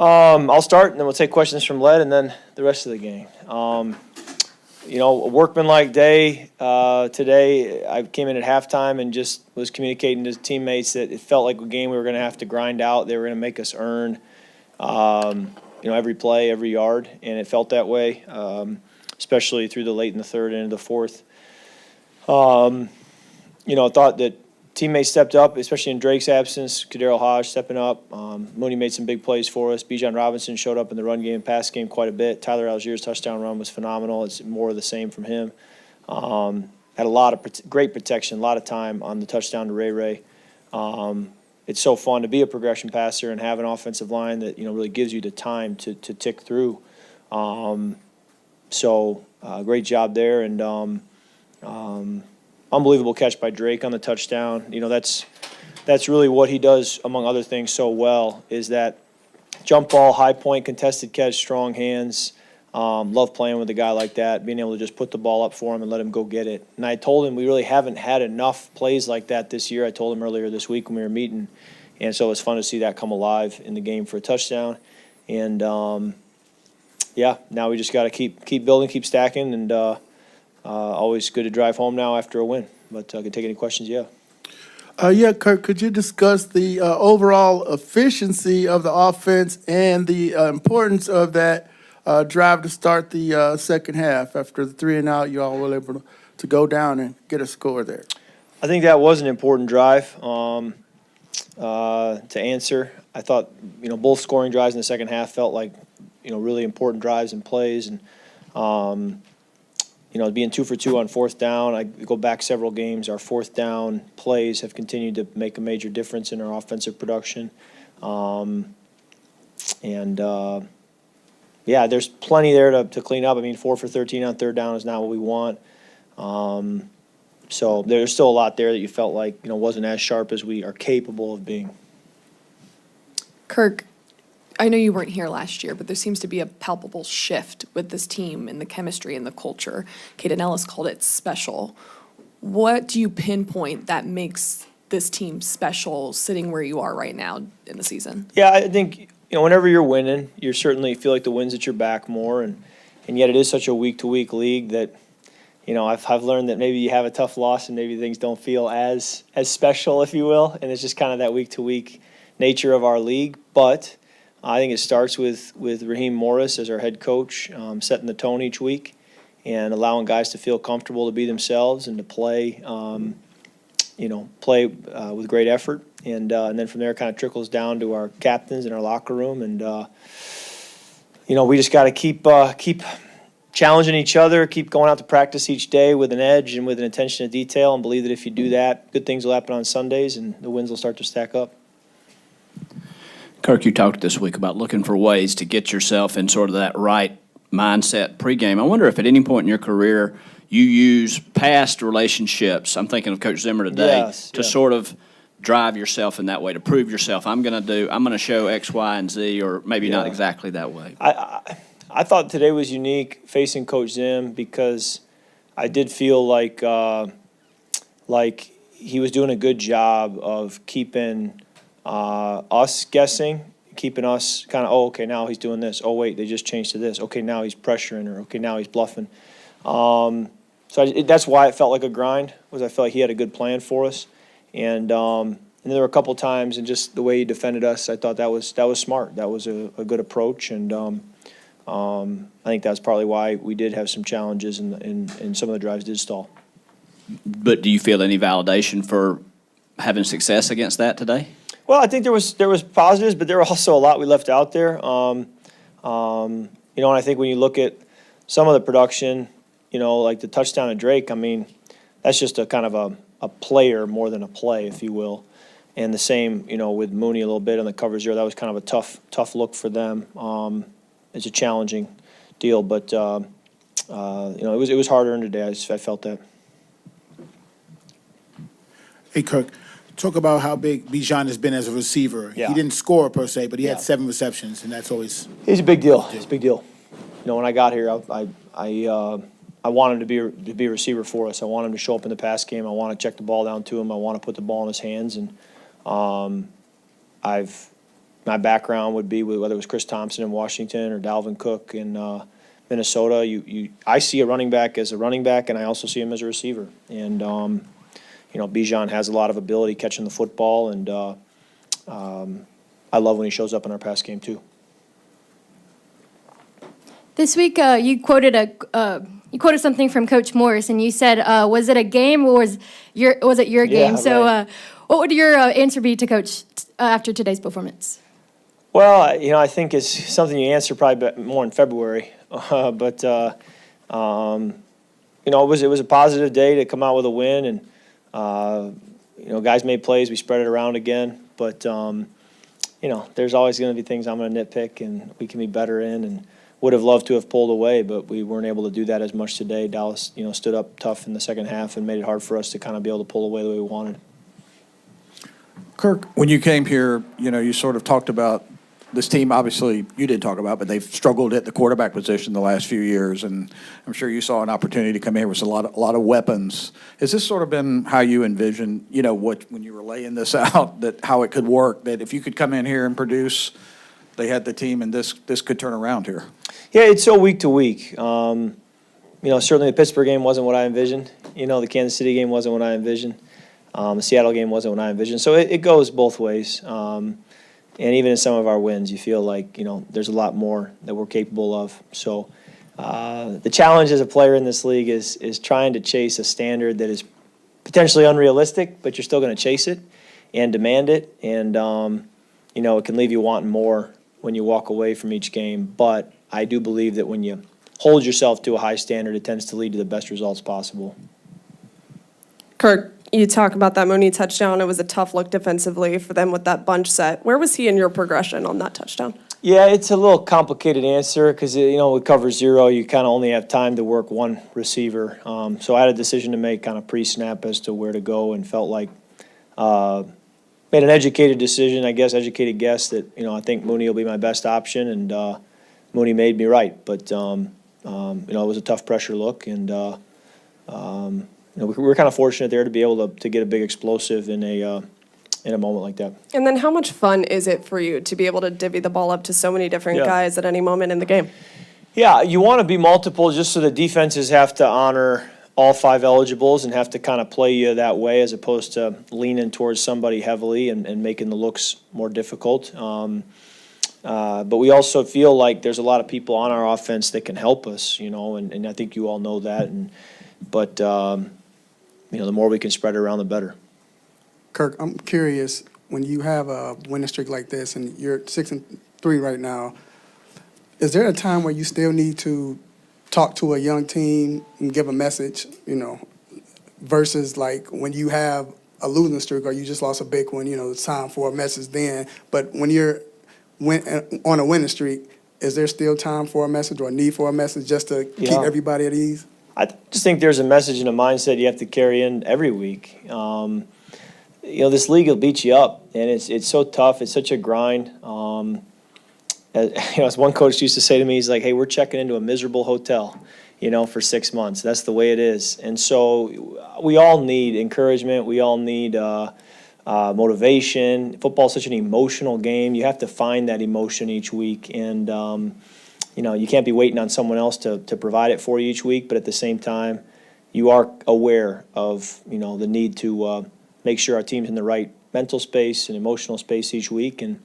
I'll start, and then we'll take questions from Led and then the rest of the gang. A workmanlike day today. I came in at halftime and just was communicating to teammates that it felt like a game we were going to have to grind out. They were going to make us earn, every play, every yard, and it felt that way, especially through the late in the third and into the fourth. I thought that teammates stepped up, especially in Drake's absence. Kadero Hodge stepping up. Mooney made some big plays for us. Bijan Robinson showed up in the run game, pass game quite a bit. Tyler Algier's touchdown run was phenomenal. It's more of the same from him. Had a lot of great protection, a lot of time on the touchdown to Ray. It's so fun to be a progression passer and have an offensive line that really gives you the time to tick through. Great job there, and unbelievable catch by Drake on the touchdown. That's really what he does, among other things, so well, is that jump ball, high point, contested catch, strong hands. Love playing with a guy like that, being able to just put the ball up for him and let him go get it. And I told him we really haven't had enough plays like that this year. I told him earlier this week when we were meeting. And so it was fun to see that come alive in the game for a touchdown. And, now we just got to keep building, keep stacking, and always good to drive home now after a win. But I could take any questions, yeah. Kirk, could you discuss the overall efficiency of the offense and the importance of that drive to start the second half? After the 3-and-out, you all were able to go down and get a score there. I think that was an important drive to answer. I thought, both scoring drives in the second half felt like, really important drives and plays. And, being 2 for 2 on fourth down, I go back several games. Our fourth down plays have continued to make a major difference in our offensive production. There's plenty there to clean up. 4 for 13 on third down is not what we want. So there's still a lot there that you felt like, wasn't as sharp as we are capable of being. Kirk, I know you weren't here last year, but there seems to be a palpable shift with this team in the chemistry and the culture. Kaden Ellis called it special. What do you pinpoint that makes this team special sitting where you are right now in the season? Yeah, I think, whenever you're winning, you certainly feel like the wind's at your back more. And yet it is such a week-to-week league that, I've learned that maybe you have a tough loss and maybe things don't feel as special, if you will. And it's just kind of that week-to-week nature of our league. But I think it starts with Raheem Morris as our head coach, setting the tone each week and allowing guys to feel comfortable to be themselves and to play, with great effort. And then from there, it kind of trickles down to our captains and our locker room. And, we just got to keep challenging each other, keep going out to practice each day with an edge and with an attention to detail, and believe that if you do that, good things will happen on Sundays and the wins will start to stack up. Kirk, you talked this week about looking for ways to get yourself in sort of that right mindset pregame. I wonder if at any point in your career you use past relationships, I'm thinking of Coach Zimmer today, to sort of drive yourself in that way, to prove yourself. I'm going to show X, Y, and Z, or maybe not exactly that way. I thought today was unique facing Coach Zim because I did feel like he was doing a good job of keeping us guessing, keeping us kind of, okay, now he's doing this. Oh, wait, they just changed to this. Okay, now he's pressuring, or okay, now he's bluffing. That's why it felt like a grind, was I felt like he had a good plan for us. And then there were a couple times, and just the way he defended us, I thought that was smart. That was a good approach, and I think that's probably why we did have some challenges, and some of the drives did stall. But do you feel any validation for having success against that today? Well, I think there was positives, but there were also a lot we left out there. And I think when you look at some of the production, like the touchdown to Drake, that's just a kind of a player more than a play, if you will. And the same, with Mooney a little bit on the cover zero. That was kind of a tough look for them. It's a challenging deal, but it was harder today. I felt that. Hey, Kirk, talk about how big Bijan has been as a receiver. Yeah. He didn't score per se, but he had 7 receptions, and that's always. He's a big deal. It's a big deal. When I got here, I want him to be a receiver for us. I want him to show up in the pass game. I want to check the ball down to him. I want to put the ball in his hands, and I've my background would be with whether it was Chris Thompson in Washington or Dalvin Cook in Minnesota. I see a running back as a running back, and I also see him as a receiver. And Bijan has a lot of ability catching the football, and I love when he shows up in our pass game too. This week, you quoted something from Coach Morris, and you said, "Was it a game or was it your game?" So, right. What would your answer be to Coach after today's performance? Well, I think it's something you answer probably more in February, but it was a positive day to come out with a win, and guys made plays. We spread it around again, but there's always going to be things I'm going to nitpick, and we can be better in, and would have loved to have pulled away, but we weren't able to do that as much today. Dallas, stood up tough in the second half and made it hard for us to kind of be able to pull away the way we wanted. Kirk, when you came here, you sort of talked about this team. Obviously, you did talk about, but they've struggled at the quarterback position the last few years, and I'm sure you saw an opportunity to come here with a lot of weapons. Has this sort of been how you envisioned, when you were laying this out, that how it could work? That if you could come in here and produce, they had the team, and this could turn around here. Yeah, it's so week to week. Certainly the Pittsburgh game wasn't what I envisioned. The Kansas City game wasn't what I envisioned. The Seattle game wasn't what I envisioned. So it goes both ways. And even in some of our wins, you feel like, there's a lot more that we're capable of. So the challenge as a player in this league is trying to chase a standard that is potentially unrealistic, but you're still going to chase it and demand it. And, it can leave you wanting more when you walk away from each game. But I do believe that when you hold yourself to a high standard, it tends to lead to the best results possible. Kirk, you talk about that Mooney touchdown. It was a tough look defensively for them with that bunch set. Where was he in your progression on that touchdown? Yeah, it's a little complicated answer because, with cover zero, you kind of only have time to work one receiver. So I had a decision to make kind of pre-snap as to where to go, and felt like made an educated decision, educated guess that, I think Mooney will be my best option, and Mooney made me right. But, it was a tough pressure look, and, we were kind of fortunate there to be able to get a big explosive in a moment like that. And then how much fun is it for you to be able to divvy the ball up to so many different guys at any moment in the game? Yeah, you want to be multiple just so the defenses have to honor all five eligibles and have to kind of play you that way, as opposed to leaning towards somebody heavily and making the looks more difficult. But we also feel like there's a lot of people on our offense that can help us, and I think you all know that. But the more we can spread it around, the better. Kirk, I'm curious, when you have a winning streak like this and you're 6-3 right now, is there a time where you still need to talk to a young team and give a message, versus like when you have a losing streak or you just lost a big one, it's time for a message then. But when you're on a winning streak, is there still time for a message or a need for a message just to keep everybody at ease? I just think there's a message and a mindset you have to carry in every week. This league will beat you up, and it's so tough. It's such a grind. As one coach used to say to me, he's like, "Hey, we're checking into a miserable hotel, for 6 months. That's the way it is." And so we all need encouragement. We all need motivation. Football is such an emotional game. You have to find that emotion each week, and you can't be waiting on someone else to provide it for you each week. But at the same time, you are aware of the need to make sure our team's in the right mental space and emotional space each week. And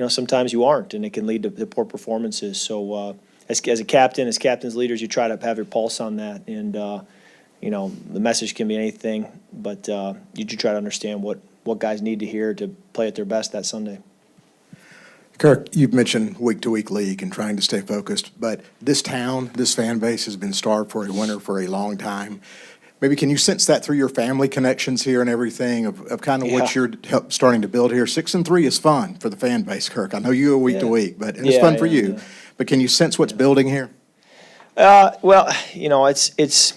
sometimes you aren't, and it can lead to poor performances. So as a captain, as captain's leaders, you try to have your pulse on that. And the message can be anything, but you do try to understand what guys need to hear to play at their best that Sunday. Kirk, you've mentioned week-to-week league and trying to stay focused, but this town, this fan base has been starved for a winner for a long time. Maybe can you sense that through your family connections here and everything of kind of what you're starting to build here? 6-3 is fun for the fan base, Kirk. I know you go week to week, but it's fun for you. Yeah. But can you sense what's building here? Well, it's.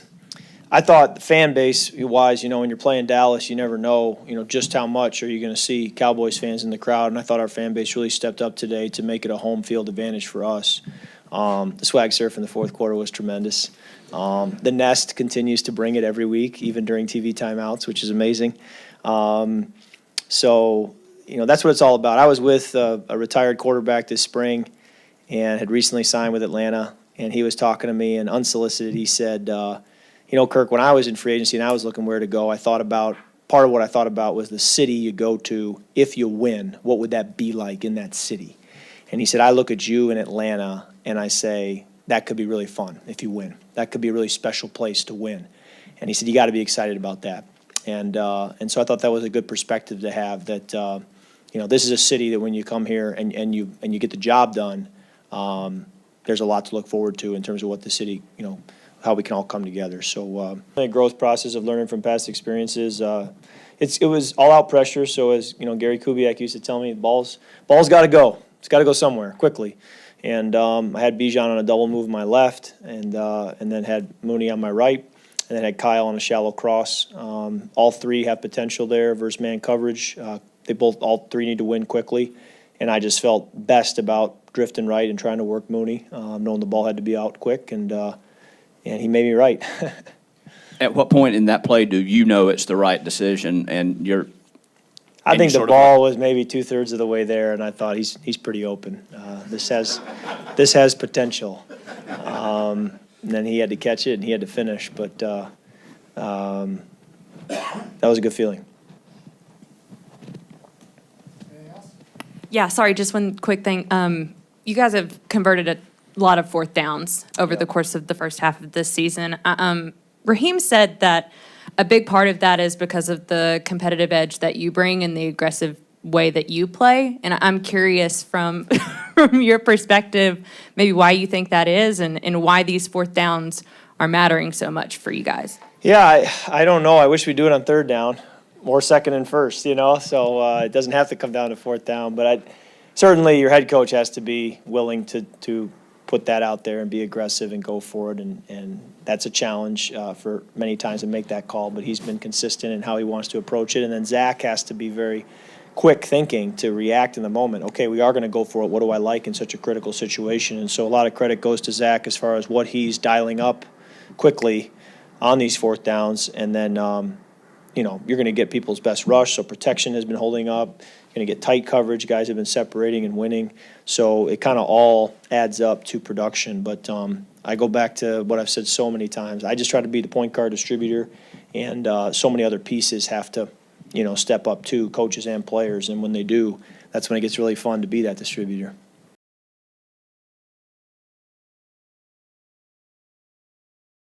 I thought fan base wise, when you're playing Dallas, you never know, just how much are you going to see Cowboys fans in the crowd. And I thought our fan base really stepped up today to make it a home field advantage for us. The swag surf in the fourth quarter was tremendous. The Nest continues to bring it every week, even during TV timeouts, which is amazing. So, that's what it's all about. I was with a retired quarterback this spring and had recently signed with Atlanta, and he was talking to me, and unsolicited, he said, Kirk, when I was in free agency and I was looking where to go, part of what I thought about was the city you go to if you win. What would that be like in that city? And he said, I look at you in Atlanta and I say, that could be really fun if you win. That could be a really special place to win. And he said, you got to be excited about that. And so I thought that was a good perspective to have, that this is a city that when you come here and you get the job done, there's a lot to look forward to in terms of what the city, how we can all come together. So a growth process of learning from past experiences. It was all out pressure. So as Gary Kubiak used to tell me, ball's got to go. It's got to go somewhere quickly. And I had Bijan on a double move on my left, and then had Mooney on my right, and then had Kyle on a shallow cross. All three have potential there versus man coverage. All three need to win quickly, and I just felt best about drifting right and trying to work Mooney, knowing the ball had to be out quick, and he made me right. At what point in that play do you know it's the right decision, and you're? I think the ball was maybe 2/3 of the way there, and I thought he's pretty open. This has potential. And then he had to catch it and he had to finish, but that was a good feeling. Yeah, sorry, just one quick thing. You guys have converted a lot of fourth downs over the course of the first half of this season. Raheem said that a big part of that is because of the competitive edge that you bring and the aggressive way that you play. And I'm curious from your perspective, maybe why you think that is, and why these fourth downs are mattering so much for you guys. Yeah, I don't know. I wish we'd do it on third down or second and first, so it doesn't have to come down to fourth down. But certainly your head coach has to be willing to put that out there and be aggressive and go for it. And that's a challenge for many times to make that call. But he's been consistent in how he wants to approach it. And then Zach has to be very quick thinking to react in the moment. Okay, we are going to go for it. What do I like in such a critical situation? And so a lot of credit goes to Zach as far as what he's dialing up quickly on these fourth downs. And then, you're going to get people's best rush. So protection has been holding up. You're going to get tight coverage. Guys have been separating and winning. So it kind of all adds up to production. But I go back to what I've said so many times. I just try to be the point guard distributor, and so many other pieces have to step up too, coaches and players. And when they do, that's when it gets really fun to be that distributor.